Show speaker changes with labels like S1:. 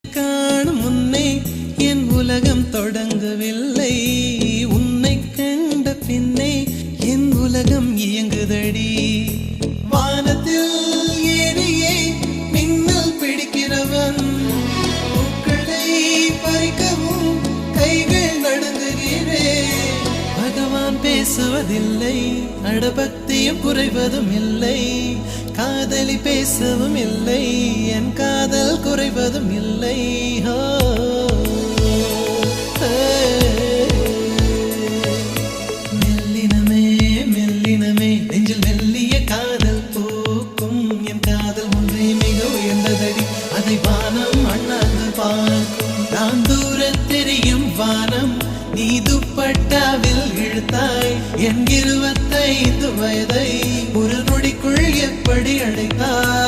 S1: காணும் முன்னே என் உலகம் தொடங்கவில்லை. உன்னை கண்ட பின்னே என் உலகம் இயங்குதடி. வானத்தில் ஏறியே மின்னல் பிடிக்கிறவன் பூக்களை பறிக்கவும் கைகள் நடுங்குகிறேன். பகவான் பேசுவதில்லை, அடபக்தியும் குறைவதும் இல்லை. காதலி பேசவும் இல்லை, என் காதல் குறைவதும் இல்லை. மெல்லினமே மெல்லினமே நெஞ்சில் மெல்லிய காதல் பூக்கும். என் காதல் ஒன்றே மிக உயர்ந்ததடி, அதை வானம் அண்ணாந்து பார்க்கும். நான் தூர தெரியும் வானம், நீ துப்பட்டாவில் இழுத்தாய் என் 25 வயதை ஒரு நொடிக்குள் எப்படி அடைத்தாய்?